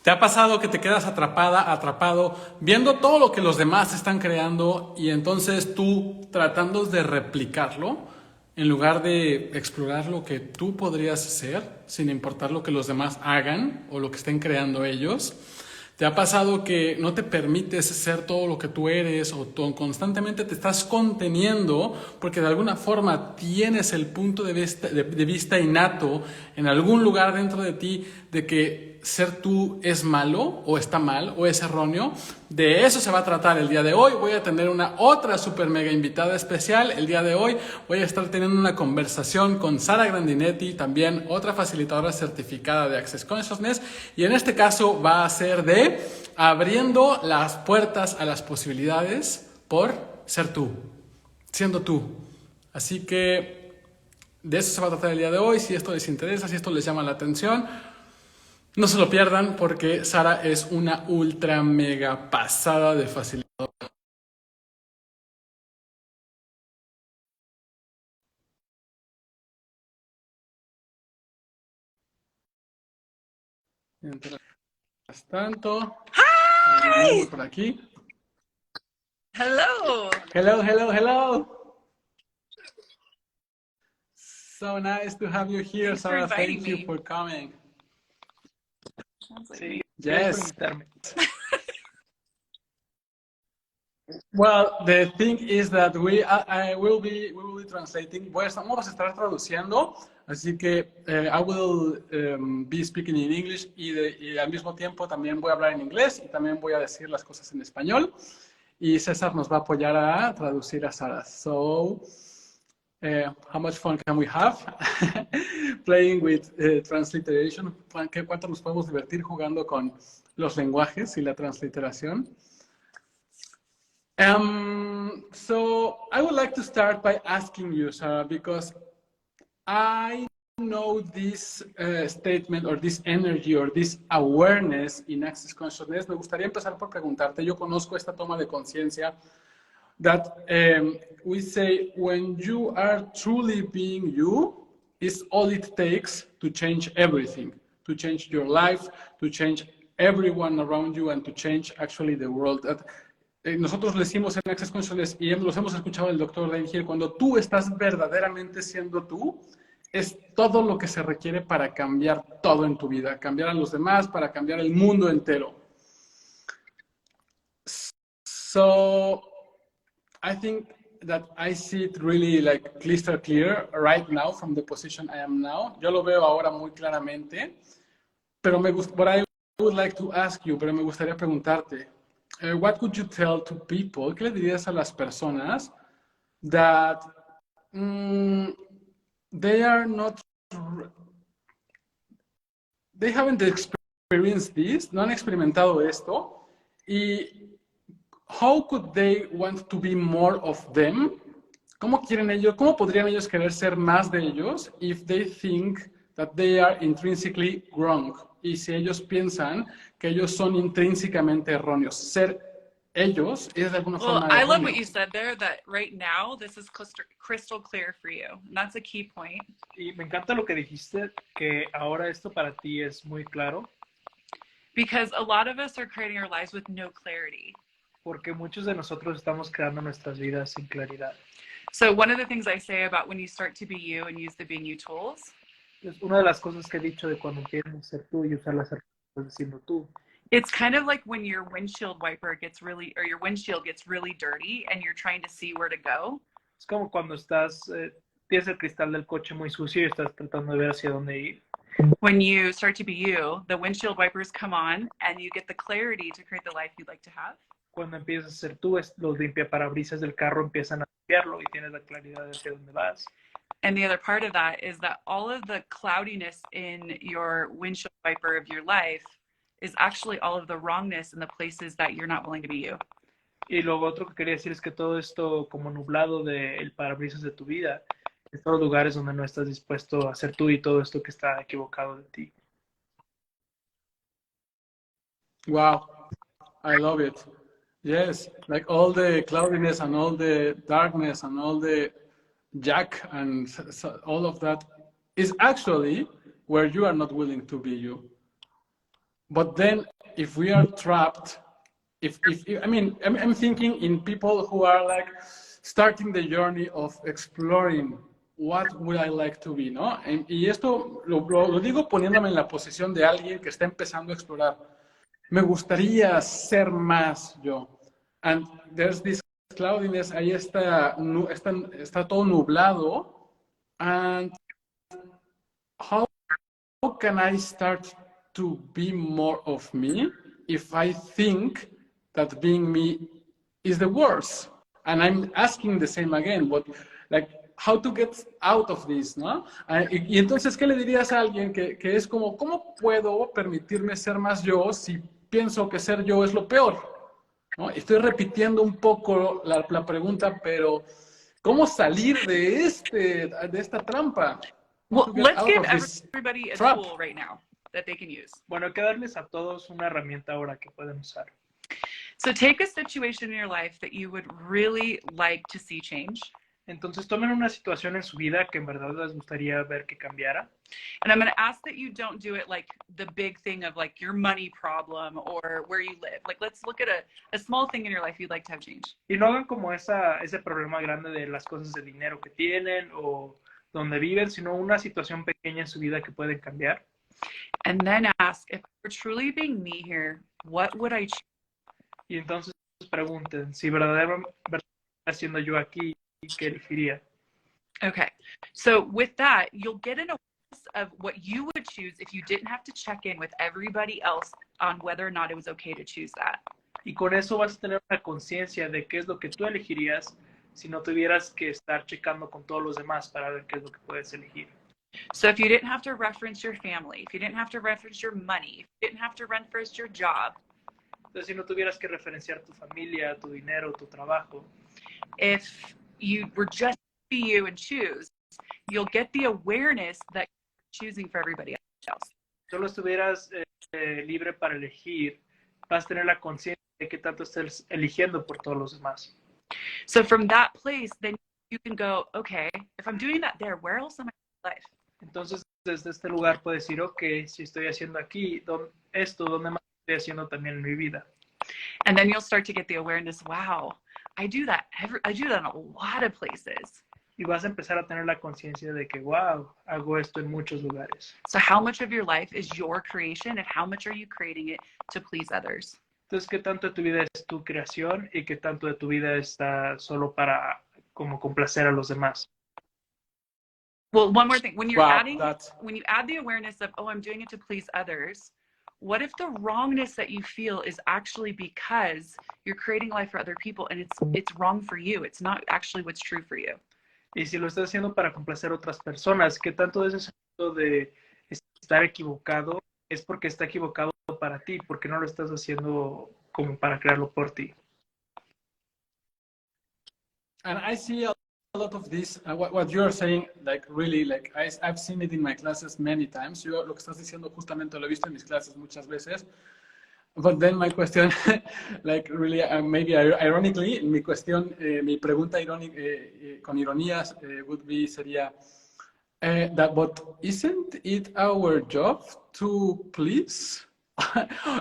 ¿Te ha pasado que te quedas atrapada, atrapado, viendo todo lo que los demás están creando y entonces tú tratando de replicarlo en lugar de explorar lo que tú podrías hacer sin importar lo que los demás hagan o lo que estén creando ellos? ¿Te ha pasado que no te permites ser todo lo que tú eres o tú constantemente te estás conteniendo porque de alguna forma tienes el punto de vista innato en algún lugar dentro de ti de que ser tú es malo o está mal o es erróneo? De eso se va a tratar el día de hoy. Voy a tener una otra super mega invitada especial. El día de hoy voy a estar teniendo una conversación con Sara Grandinetti, también otra facilitadora certificada de Access Consciousness, y en este caso va a ser de abriendo las puertas a las posibilidades por ser tú, siendo tú. Así que de eso se va a tratar el día de hoy. Si esto les interesa, si esto les llama la atención, no se lo pierdan porque Sara es una ultra mega pasada de facilitadora. Mientras tanto, Hi! por aquí. Hello! Hello, hello, hello. So nice to have you here, Thanks for Sara. inviting Thank you me. for coming. Sí, gracias por Yes. invitarme. Well, the thing is that I will be translating. Vamos a estar traduciendo, así que I will be speaking in English y al mismo tiempo también voy a hablar en inglés y también voy a decir las cosas en español. Y César nos va a apoyar a traducir a Sara. So, how much fun can we have playing with transliteration? ¿Cuánto nos podemos divertir jugando con los lenguajes y la transliteración? So I would like to start by asking you, Sarah, because I know this statement or this energy or this awareness in Access Consciousness. Me gustaría empezar por preguntarte, yo conozco esta toma de conciencia that we say when you are truly being you, is all it takes to change everything, to change your life, to change everyone around you, and to change actually the world. That, nosotros le decimos en Access Consciousness y los hemos escuchado del Dr. Dain Hill, cuando tú estás verdaderamente siendo tú, es todo lo que se requiere para cambiar todo en tu vida, cambiar a los demás, para cambiar el mundo entero. So I think that I see it really like crystal clear right now from the position I am now. Yo lo veo ahora muy claramente, pero what I would like to ask you, pero me gustaría preguntarte, what would you tell to people, ¿qué le dirías a las personas that they are not, they haven't experienced this, no han experimentado esto, y how could they want to be more of them? ¿Cómo quieren ellos, cómo podrían ellos querer ser más de ellos if they think that they are intrinsically wrong? Y si ellos piensan que ellos son intrínsecamente erróneos. Ser ellos es de alguna Well, forma I love erróneo. what you said there, that right now this is crystal clear for you. And that's a key point. Y me encanta lo que dijiste, que ahora esto para ti es muy claro. Because a lot of us are creating our lives with no clarity. Porque muchos de nosotros estamos creando nuestras vidas sin claridad. So one of the things I say about when you start to be you and use the being you tools, Es una de las cosas que he dicho de cuando empiezas a ser tú y usar las herramientas siendo tú. it's kind of like when your windshield wiper gets really, or your windshield gets really dirty and you're trying to see where to go. Es como cuando tienes el cristal del coche muy sucio y estás tratando de ver hacia dónde ir. When you start to be you, the windshield wipers come on and you get the clarity to create the life you'd like to have. Cuando empiezas a ser tú, los limpiaparabrisas del carro empiezan a limpiarlo y tienes la claridad de hacia dónde vas. And the other part of that is that all of the cloudiness in your windshield wiper of your life is actually all of the wrongness in the places that you're not willing to be you. Y lo otro que quería decir es que todo esto como nublado del parabrisas de tu vida, es todos los lugares donde no estás dispuesto a ser tú y todo esto que está equivocado de ti. Wow, I love it. Yes, like all the cloudiness and all the darkness and all the jack and all of that is actually where you are not willing to be you. But then if we are trapped, I mean, I'm thinking in people who are like starting the journey of exploring what would I like to be, ¿no? Y esto lo digo poniéndome en la posición de alguien que está empezando a explorar. Me gustaría ser más yo. And there's this cloudiness, ahí está todo nublado. And how can I start to be more of me if I think that being me is the worst? And I'm asking the same again, but like, how to get out of this, ¿no? Y entonces, ¿qué le dirías a alguien que es como, ¿cómo puedo permitirme ser más yo si pienso que ser yo es lo peor? ¿No? Estoy repitiendo un poco la pregunta, pero ¿cómo salir de esta trampa? Well, let's give everybody a tool right now that they can use. Bueno, hay que darles a todos una herramienta ahora que pueden usar. So take a situation in your life that you would really like to see change. Entonces tomen una situación en su vida que en verdad les gustaría ver que cambiara. And I'm going to ask that you don't do it like the big thing of like your money problem or where you live. Like, let's look at a small thing in your life you'd like to have change. Y no hagan como ese problema grande de las cosas de dinero que tienen o donde viven, sino una situación pequeña en su vida que pueden cambiar. And then ask, if we're truly being me here, what would I choose? Y entonces pregunten, si verdaderamente haciendo yo aquí, ¿qué elegiría? Okay, so with that, you'll get an awareness of what you would choose if you didn't have to check in with everybody else on whether or not it was okay to choose that. Y con eso vas a tener una conciencia de qué es lo que tú elegirías si no tuvieras que estar checando con todos los demás para ver qué es lo que puedes elegir. So if you didn't have to reference your family, if you didn't have to reference your money, if you didn't have to reference your job, entonces si no tuvieras que referenciar tu familia, tu dinero, tu trabajo, if you were just be you and choose, you'll get the awareness that you're choosing for everybody else. Solo estuvieras libre para elegir, vas a tener la conciencia de que tanto estés eligiendo por todos los demás. So from that place, then you can go, okay, if I'm doing that there, where else am I in my life? Entonces, desde este lugar puedes decir, ok, si estoy haciendo aquí, ¿dónde más estoy haciendo también en mi vida? And then you'll start to get the awareness, wow, I do that in a lot of places. Y vas a empezar a tener la conciencia de que, wow, hago esto en muchos lugares. So how much of your life is your creation and how much are you creating it to please others? Entonces, ¿qué tanto de tu vida es tu creación y qué tanto de tu vida está solo para como complacer a los demás? Well, one more thing. When you're when you add the awareness of, oh, I'm doing it to please others, what if the wrongness that you feel is actually because you're creating life for other people and it's wrong for you? It's not actually what's true for you. Y si lo estás haciendo para complacer a otras personas, ¿qué tanto de ese sentido de estar equivocado es porque está equivocado para ti? Porque no lo estás haciendo como para crearlo por ti. And I see a lot of this, what you're saying, like really, like I've seen it in my classes many times. Yo lo que estás diciendo justamente lo he visto en mis clases muchas veces. But then my question, like really, maybe ironically, mi pregunta con ironías sería, but isn't it our job to please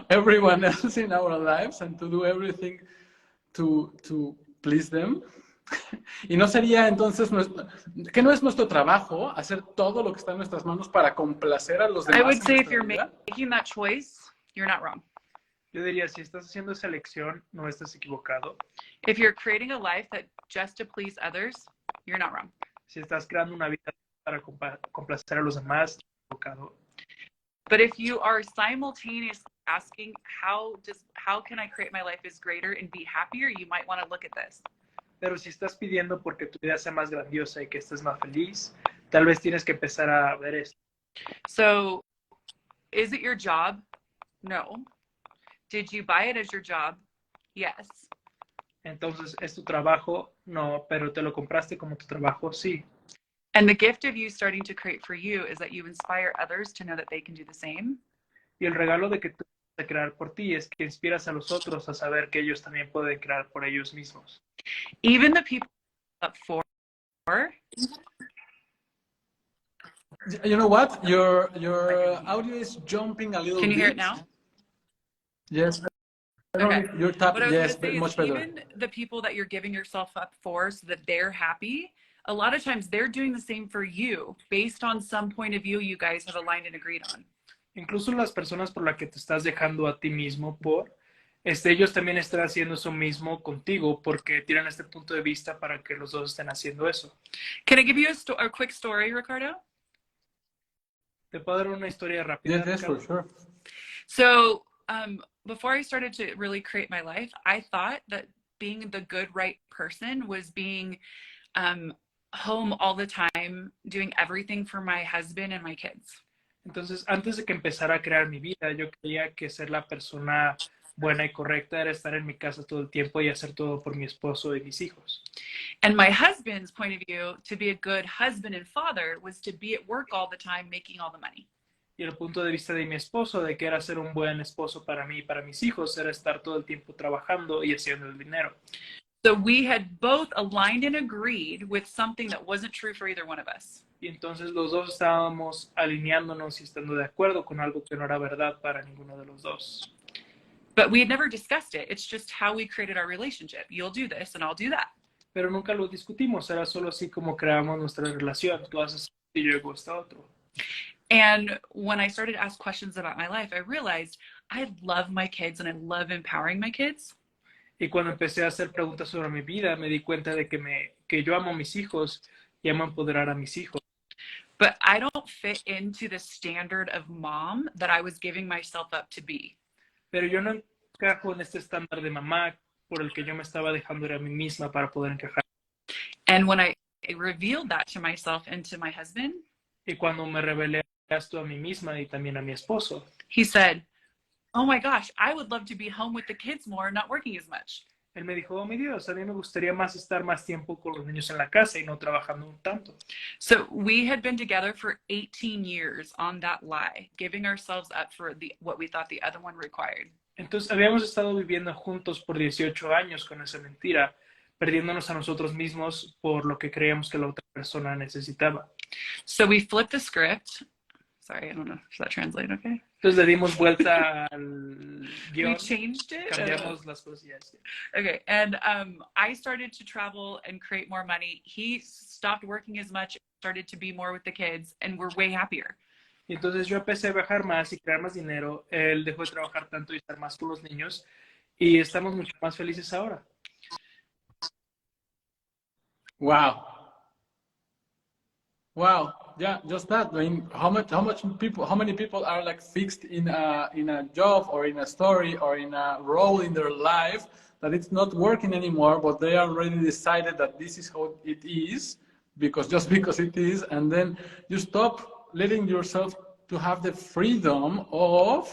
everyone else in our lives and to do everything to please them? Y no sería entonces, que no es nuestro trabajo hacer todo lo que está en nuestras manos para complacer a los demás. I would say if you're making that choice, you're not wrong. Yo diría, si estás haciendo esa elección, no estás equivocado. If you're creating a life that just to please others, you're not wrong. Si estás creando una vida para complacer a los demás, estás equivocado. But if you are simultaneously asking, how can I create my life as greater and be happier, you might want to look at this. Pero si estás pidiendo porque tu vida sea más grandiosa y que estés más feliz, tal vez tienes que empezar a ver esto. So, is it your job? No. Did you buy it as your job? Yes. Entonces, ¿es tu trabajo? No, pero ¿te lo compraste como tu trabajo? Sí. And the gift of you starting to create for you is that you inspire others to know that they can do the same. Y el regalo de que tú puedes crear por ti es que inspiras a los otros a saber que ellos también pueden crear por ellos mismos. Even the people up for. You know what? Your audio is jumping a little bit. Can you hear it now? Yes. Okay. Your tap, What I was yes, going to say much is better. even the people that you're giving yourself up for so that they're happy, a lot of times they're doing the same for you based on some point of view you guys have aligned and agreed on. Incluso las personas por las que te estás dejando a ti mismo ellos también están haciendo eso mismo contigo porque tienen este punto de vista para que los dos estén haciendo eso. Can I give you a quick story, Ricardo? ¿Te puedo dar una historia rápida? Yes, for sure. So, before I started to really create my life, I thought that being the good, right person was being home all the time, doing everything for my husband and my kids. Entonces, antes de que empezara a crear mi vida, yo creía que ser la persona buena y correcta era estar en mi casa todo el tiempo y hacer todo por mi esposo y mis hijos. And my husband's point of view, to be a good husband and father, was to be at work all the time, making all the money. Y el punto de vista de mi esposo, de que era ser un buen esposo para mí y para mis hijos, era estar todo el tiempo trabajando y haciendo el dinero. So we had both aligned and agreed with something that wasn't true for either one of us. Y entonces los dos estábamos alineándonos y estando de acuerdo con algo que no era verdad para ninguno de los dos. But we had never discussed it. It's just how we created our relationship. You'll do this and I'll do that. Pero nunca lo discutimos, era solo así como creamos nuestra relación. Tú haces esto y yo hago esto otro. And when I started to ask questions about my life, I realized I love my kids and I love empowering my kids. Y cuando empecé a hacer preguntas sobre mi vida, me di cuenta de que yo amo a mis hijos y amo empoderar a mis hijos. But I don't fit into the standard of mom that I was giving myself up to be. Pero yo no encajo en este estándar de mamá por el que yo me estaba dejando ir a mí misma para poder encajar. And when I revealed that to myself and to my husband, y cuando me revelé esto a mí misma y también a mi esposo, he said, "Oh my gosh, I would love to be home with the kids more and not working as much." él me dijo, oh mi Dios, a mí me gustaría más estar más tiempo con los niños en la casa y no trabajando un tanto. So we had been together for 18 years on that lie, giving ourselves up for what we thought the other one required. Entonces habíamos estado viviendo juntos por 18 años con esa mentira, perdiéndonos a nosotros mismos por lo que creíamos que la otra persona necesitaba. So we flipped the script. Sorry, I don't know. Does that translate okay? Entonces le dimos vuelta al guión, We changed it. cambiamos las cosillas. Okay, and I started to travel and create more money. He stopped working as much, started to be more with the kids, and we're way happier. Y entonces yo empecé a viajar más y crear más dinero. Él dejó de trabajar tanto y estar más con los niños y estamos mucho más felices ahora. Wow. Wow. Yeah, just that. I mean, how many people are like fixed in a job or in a story or in a role in their life that it's not working anymore, but they already decided that this is how it is because it is, and then you stop letting yourself to have the freedom of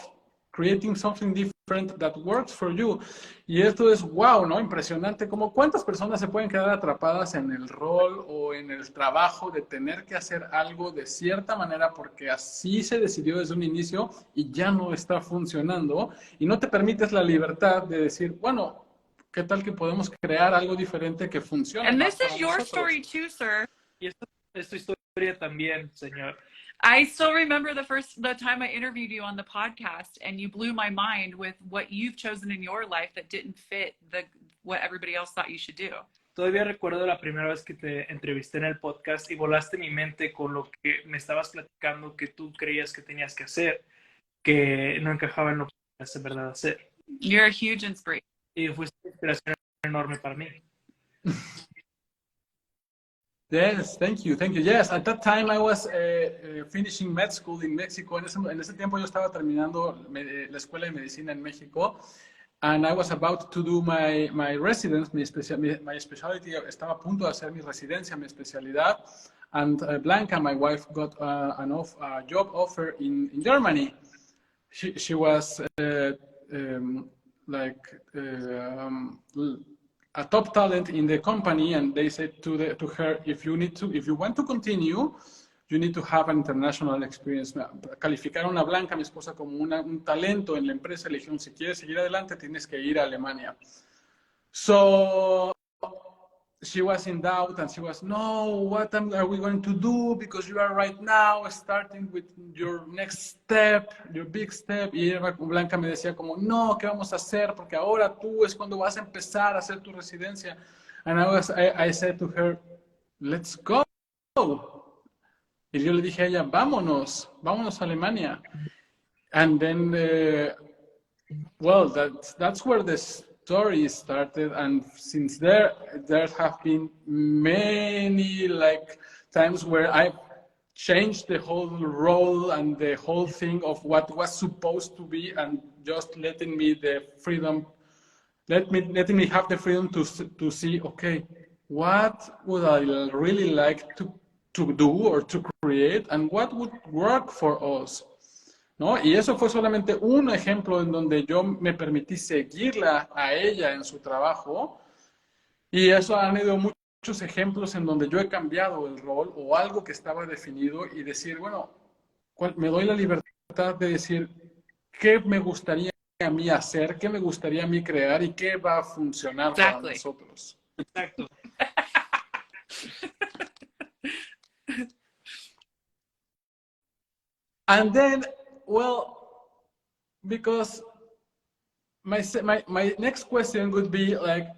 creating something different that works for you. Y esto es wow, ¿no? Impresionante. Como cuántas personas se pueden quedar atrapadas en el rol o en el trabajo de tener que hacer algo de cierta manera porque así se decidió desde un inicio y ya no está funcionando y no te permites la libertad de decir, bueno, ¿qué tal que podemos crear algo diferente que funcione? And this is your story too, sir. Y esta es tu historia también, señor. I still remember the time I interviewed you on the podcast and you blew my mind with what you've chosen in your life that didn't fit what everybody else thought you should do. Todavía recuerdo la primera vez que te entrevisté en el podcast y volaste mi mente con lo que me estabas platicando que tú creías que tenías que hacer, que no encajaba en lo que tenías de verdad hacer. You're a huge inspiration. Y fuiste una inspiración enorme para mí. Yes, thank you. Yes, at that time I was finishing med school in Mexico. En ese tiempo yo estaba terminando la escuela de medicina en México, and I was about to do my residence, my specialty. Estaba a punto de hacer mi residencia, mi especialidad, and Blanca, my wife, got a job offer in Germany. She was a top talent in the company, and they said to her, if you want to continue, you need to have an international experience. Calificaron a Blanca, mi esposa, como un talento en la empresa. Le dijeron, si quieres seguir adelante, tienes que ir a Alemania. So she was in doubt and she was, no, what are we going to do? Because you are right now starting with your next step, your big step. Y Blanca me decía como, no, ¿qué vamos a hacer? Porque ahora tú es cuando vas a empezar a hacer tu residencia. And I said to her, let's go. Y yo le dije a ella, vámonos a Alemania. And then, well, that's where the story started, and since there have been many like times where I changed the whole role and the whole thing of what was supposed to be, and just letting me the freedom, letting me have the freedom to see, okay, what would I really like to do or to create, and what would work for us. ¿No? Y eso fue solamente un ejemplo en donde yo me permití seguirla a ella en su trabajo, y eso han ido muchos ejemplos en donde yo he cambiado el rol o algo que estaba definido y decir, bueno, me doy la libertad de decir qué me gustaría a mí hacer, qué me gustaría a mí crear y qué va a funcionar para nosotros. Exacto. And then, well, because my next question would be like,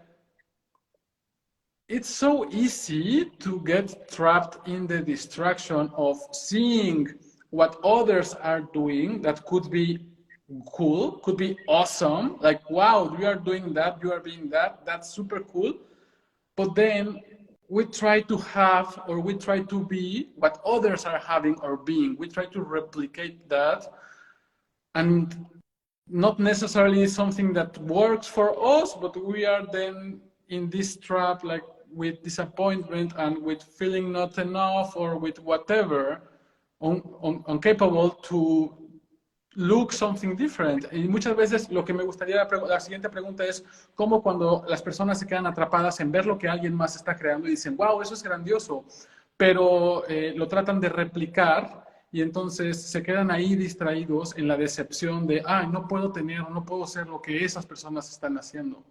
it's so easy to get trapped in the distraction of seeing what others are doing that could be cool, could be awesome, like, wow, you are doing that, you are being that, that's super cool. But then we try to have, or we try to be what others are having or being. We try to replicate that, and not necessarily something that works for us, but we are then in this trap, like with disappointment and with feeling not enough, or with whatever, incapable to look something different. Y muchas veces lo que me gustaría, la siguiente pregunta es, ¿cómo cuando las personas se quedan atrapadas en ver lo que alguien más está creando y dicen, wow, eso es grandioso, pero lo tratan de replicar y entonces se quedan ahí distraídos en la decepción de, no puedo tener, no puedo ser lo que esas personas están haciendo?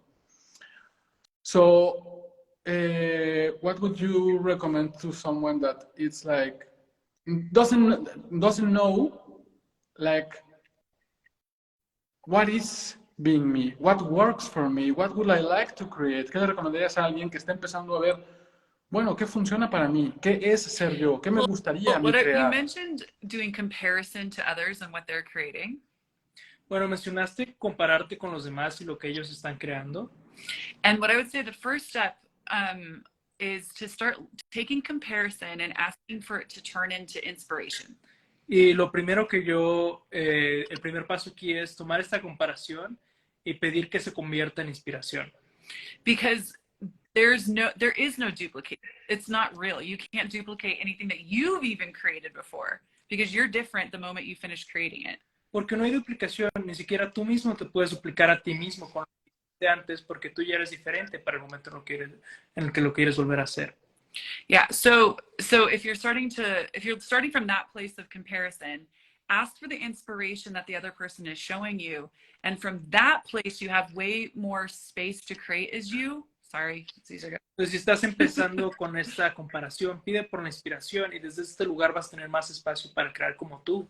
So, what would you recommend to someone that it's like, doesn't know, like, what is being me? What works for me? What would I like to create? ¿Qué le recomendarías a alguien que está empezando a ver, bueno, qué funciona para mí? ¿Qué es ser yo? ¿Qué me gustaría a mí crear? You mentioned doing comparison to others and what they're creating. Bueno, mencionaste compararte con los demás y lo que ellos están creando. And what I would say the first step is to start taking comparison and asking for it to turn into inspiration. Y lo primero que el primer paso aquí es tomar esta comparación y pedir que se convierta en inspiración. Because there is no duplicate. It's not real. You can't duplicate anything that you've even created before, because you're different the moment you finish creating it. Porque no hay duplicación, ni siquiera tú mismo te puedes duplicar a ti mismo con lo que hiciste antes, porque tú ya eres diferente para el momento en el que lo quieres volver a hacer. Yeah, so if you're starting from that place of comparison, ask for the inspiration that the other person is showing you, and from that place you have way more space to create as you. Sorry, it's easier. Entonces, si estás empezando con esta comparación, pide por la inspiración y desde este lugar vas a tener más espacio para crear como tú.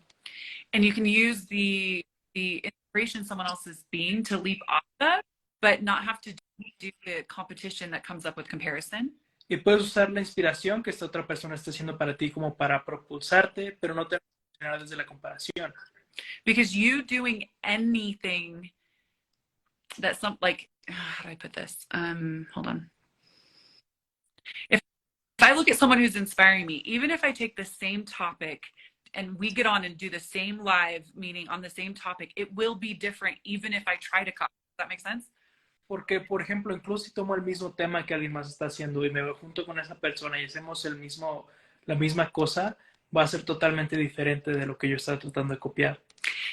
And you can use the inspiration someone else is being to leap off of, but not have to do the competition that comes up with comparison. Y puedes usar la inspiración que esta otra persona está haciendo para ti como para propulsarte, pero no te va a funcionar desde la comparación. Because you doing anything that how do I put this? Hold on. If I look at someone who's inspiring me, even if I take the same topic and we get on and do the same live meeting on the same topic, it will be different even if I try to copy. Does that make sense? Porque, por ejemplo, incluso si tomo el mismo tema que alguien más está haciendo y me junto con esa persona y hacemos la misma cosa, va a ser totalmente diferente de lo que yo estaba tratando de copiar.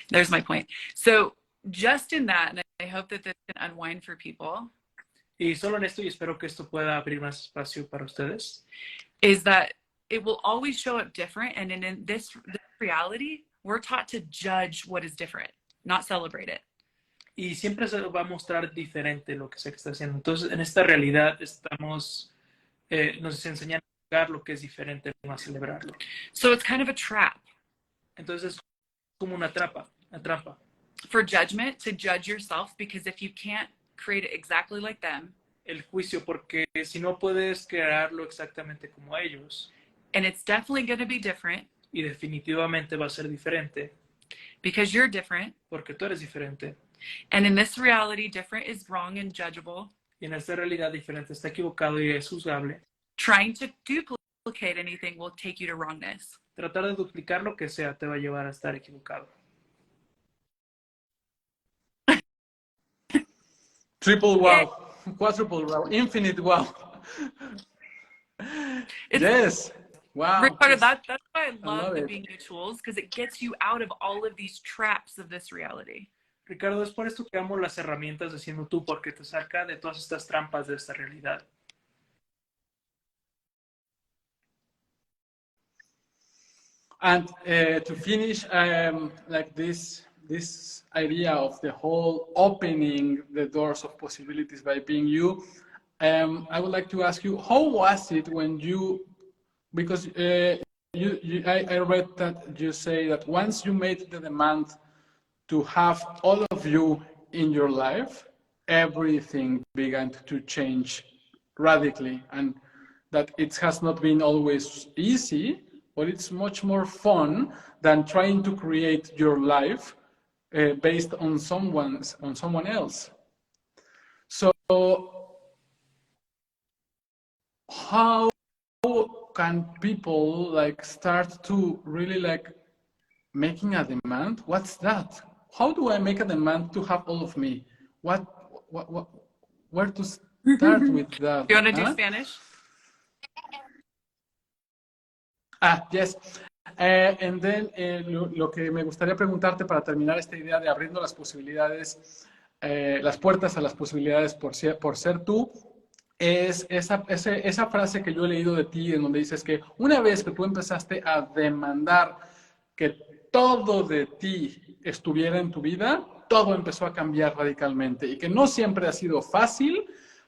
There's my point. So just in that, and I hope that this can unwind for people. Y solo en esto, y espero que esto pueda abrir más espacio para ustedes, is that it will always show up different. And in this reality, we're taught to judge what is different, not celebrate it. Y siempre se va a mostrar diferente lo que se está haciendo. Entonces, en esta realidad estamos nos enseñan a juzgar lo que es diferente, no a celebrarlo. So it's kind of a trap. Entonces es como una trampa. For judgment, to judge yourself, because if you can't create it exactly like them, el juicio, porque si no puedes crearlo exactamente como ellos, and it's definitely going to be different, y definitivamente va a ser diferente, because you're different, porque tú eres diferente, and in this reality, different is wrong and judgeable. y en esta realidad diferente está equivocado y es juzgable. Trying to duplicate anything will take you to wrongness. Tratar de duplicar lo que sea te va a llevar a estar equivocado. Triple wow, quadruple wow, infinite wow. Yes, wow. Ricardo, that's why I love the it. Being You tools, because it gets you out of all of these traps of this reality. Ricardo, es por esto que amo las herramientas de Siendo Tú, porque te saca de todas estas trampas de esta realidad. And to finish, like this idea of the whole opening the doors of possibilities by being you, I would like to ask you, how was it when you, because I read that you say that once you made the demand to have all of you in your life, everything began to change radically, and that it has not been always easy, but it's much more fun than trying to create your life based on someone else. So how can people like start to really like making a demand? What's that? How do I make a demand to have all of me? Where to start with that? You want to do Spanish? Yes. And then lo que me gustaría preguntarte para terminar esta idea de abriendo las posibilidades, las puertas a las posibilidades por ser tú, es esa frase que yo he leído de ti en donde dices que una vez que tú empezaste a demandar que todo de ti estuviera en tu vida, todo empezó a cambiar radicalmente y que no siempre ha sido fácil,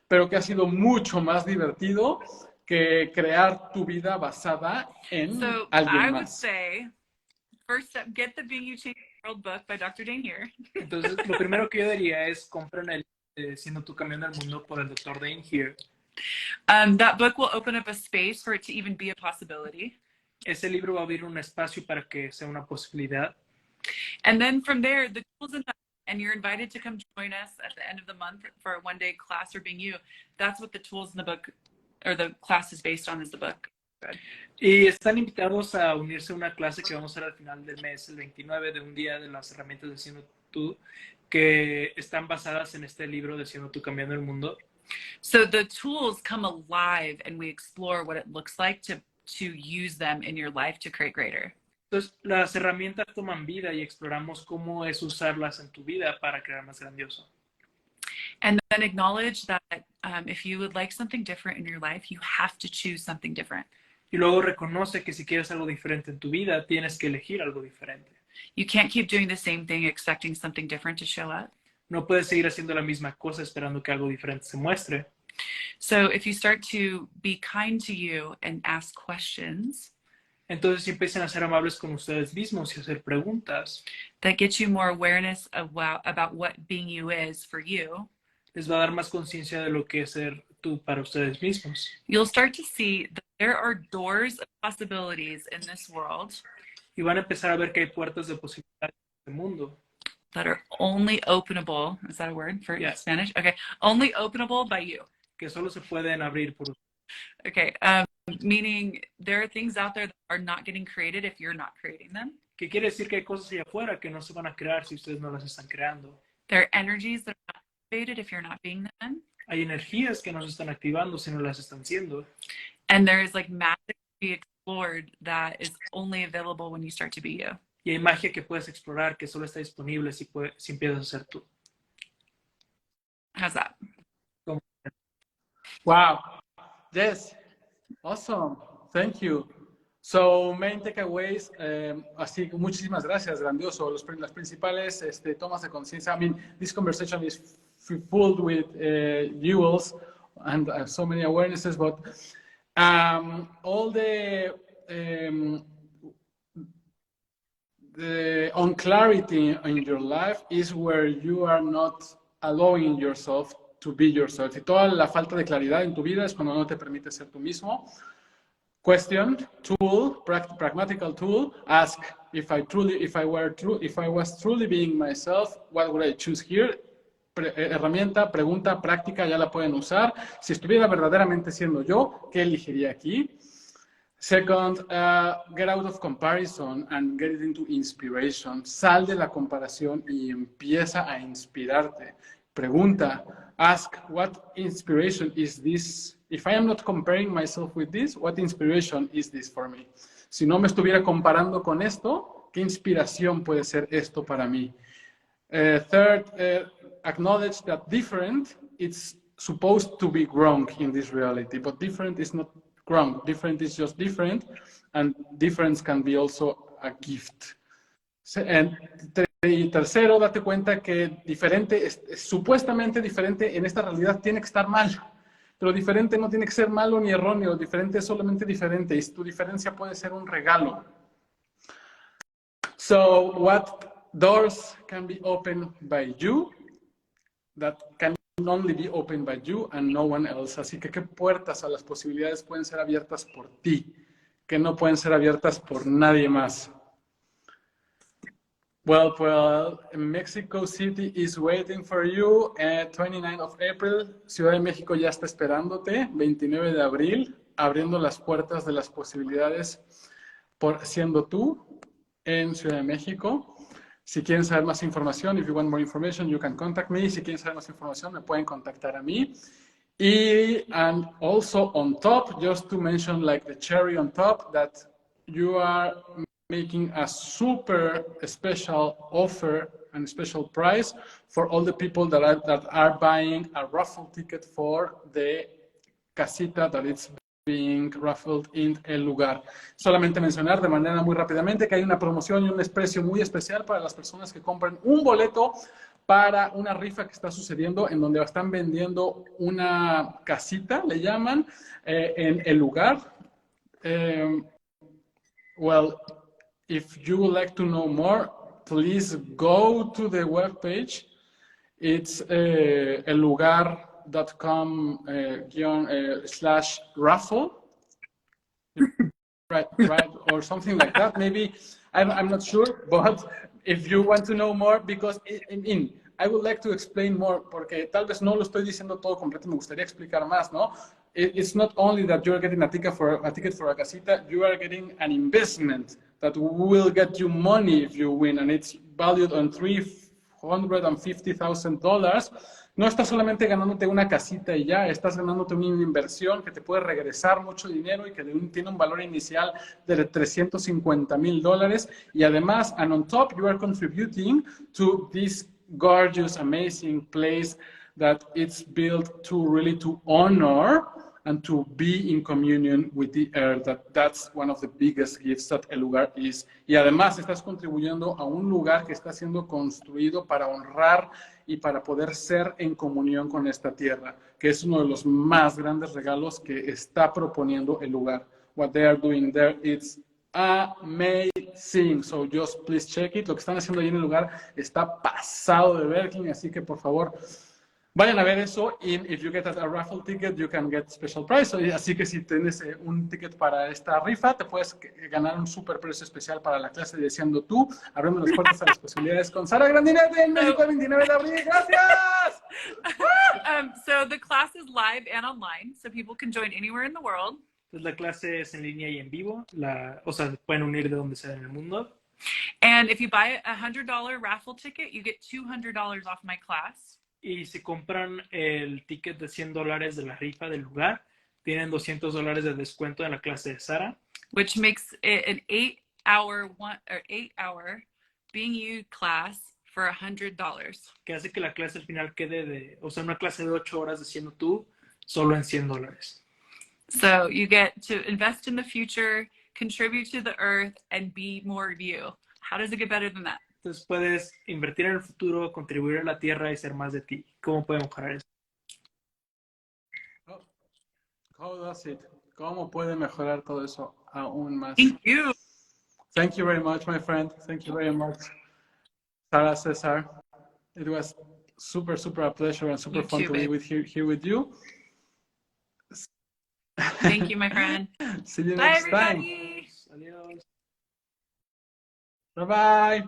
pero que ha sido mucho más divertido que crear tu vida basada en alguien más. I would say, first step, get the Being You Change the World book by Dr. Dane Here. Entonces, lo primero que yo diría es compren el Siendo Tú cambiando el mundo por el Dr. Dane Here. That book will open up a space for it to even be a possibility. Ese libro va a abrir un espacio para que sea una posibilidad. And then from there, the tools and you're invited to come join us at the end of the month for a one-day class or Being You. That's what the tools in the book, or the class is based on, is the book. Y están invitados a unirse a una clase que vamos a hacer al final del mes, el 29, de un día de las herramientas de Siendo Tú, que están basadas en este libro de Siendo Tú cambiando el mundo. So the tools come alive and we explore what it looks like to use them in your life to create greater. Entonces, las herramientas toman vida y exploramos cómo es usarlas en tu vida para crear más grandioso. And then acknowledge that if you would like something different in your life, you have to choose something different. Y luego reconoce que si quieres algo diferente en tu vida, tienes que elegir algo diferente. You can't keep doing the same thing expecting something different to show up. No puedes seguir haciendo la misma cosa esperando que algo diferente se muestre. So if you start to be kind to you and ask questions, entonces si empiezan a ser amables con ustedes mismos y hacer preguntas, that gets you more awareness of about what being you is for you, les va a dar más conciencia de lo que es ser tú para ustedes mismos. You'll start to see that there are doors of possibilities in this world. Y van a empezar a ver que hay puertas de posibilidades en el mundo. That are only openable. Is that a word for Spanish? Okay. Only openable by you. Que solo se pueden abrir por ustedes. Okay. Meaning there are things out there that are not getting created if you're not creating them. Que quiere decir que hay cosas allá afuera que no se van a crear si ustedes no las están creando. There are energies that are not activated if you're not being them. Hay energías que no se están activando si no las están siendo. And there is like magic to be explored that is only available when you start to be you. Y hay magia que puedes explorar que solo está disponible si empiezas a ser tú. How's that? Wow. Yes. Awesome. Thank you. So, main takeaways, así, muchísimas gracias, grandioso. Las principales tomas de conciencia. I mean, this conversation is full with jewels and so many awarenesses, but All the unclarity in your life is where you are not allowing yourself to be yourself. Y toda la falta de claridad en tu vida es cuando no te permites ser tú mismo. Question, tool, pragmatical tool, ask if I was truly being myself, what would I choose here? Herramienta, pregunta, práctica, ya la pueden usar. Si estuviera verdaderamente siendo yo, ¿qué elegiría aquí? Second, get out of comparison and get into inspiration. Sal de la comparación y empieza a inspirarte. Pregunta, ask, what inspiration is this? If I am not comparing myself with this, what inspiration is this for me? Si no me estuviera comparando con esto, ¿qué inspiración puede ser esto para mí? Third, acknowledge that different, it's supposed to be wrong in this reality, but different is not wrong. Different is just different, and difference can be also a gift. Y tercero, date cuenta que diferente, supuestamente diferente en esta realidad tiene que estar mal, pero diferente no tiene que ser malo ni erróneo, diferente es solamente diferente, y tu diferencia puede ser un regalo. So, what doors can be opened by you that can only be opened by you and no one else? Así que, ¿qué puertas a las posibilidades pueden ser abiertas por ti, que no pueden ser abiertas por nadie más? Well, Mexico City is waiting for you. 29th of April, Ciudad de México ya está esperándote. 29 de abril, abriendo las puertas de las posibilidades por Siendo Tú en Ciudad de México. Si quieren saber más información, if you want more information, you can contact me. Si quieren saber más información, me pueden contactar a mí. And also on top, just to mention like the cherry on top, that you are making a super special offer and special price for all the people that are buying a raffle ticket for the casita that it's being raffled in el lugar. Solamente mencionar de manera muy rápidamente que hay una promoción y un precio muy especial para las personas que compran un boleto para una rifa que está sucediendo en donde están vendiendo una casita, le llaman, en el lugar. Well, if you would like to know more, please go to the webpage. It's ellugar.com/raffle, right, or something like that. Maybe, I'm not sure, but if you want to know more, because I would like to explain more, porque tal vez no lo estoy diciendo todo completo, me gustaría explicar más, ¿no? It's not only that you're getting a ticket for a casita, you are getting an investment that will get you money if you win, and it's valued on $350,000. No estás solamente ganándote una casita y ya, estás ganándote una inversión que te puede regresar mucho dinero y que tiene un valor inicial de $350,000. Y además, and on top, you are contributing to this gorgeous, amazing place that it's built to really to honor and to be in communion with the earth. That's one of the biggest gifts that el lugar is. Y además estás contribuyendo a un lugar que está siendo construido para honrar y para poder ser en comunión con esta tierra, que es uno de los más grandes regalos que está proponiendo el lugar. What they are doing there, it's amazing. So just please check it. Lo que están haciendo ahí en el lugar está pasado de Berking, así que por favor vayan a ver eso. And if you get a raffle ticket, you can get special price. Así que si tienes un ticket para esta rifa, te puedes ganar un super precio especial para la clase de Siendo Tú, abriendo las puertas a las posibilidades con Sara Grandinete en México el 29 de abril. ¡Gracias! So the class is live and online, so people can join anywhere in the world. Pues la clase es en línea y en vivo, o sea, pueden unir de donde sea en el mundo. And if you buy a $100 raffle ticket, you get $200 off my class. Y si compran el ticket de $100 de la rifa del lugar, tienen $200 de descuento en la clase de Sara. Which makes it an 8-hour being you class for $100. Que hace que la clase al final quede o sea, una clase de 8 horas de Siendo Tú, solo en $100. So you get to invest in the future, contribute to the earth, and be more you. How does it get better than that? Entonces puedes invertir en el futuro, contribuir a la tierra y ser más de ti. ¿Cómo puede mejorar eso? How does it? ¿Cómo puede mejorar todo eso aún más? Thank you. Thank you very much, my friend. Thank you very much, Sarah Cesar. It was super, super a pleasure and super fun to be here with you. Thank you, my friend. See you Bye, next everybody. time. Bye-bye.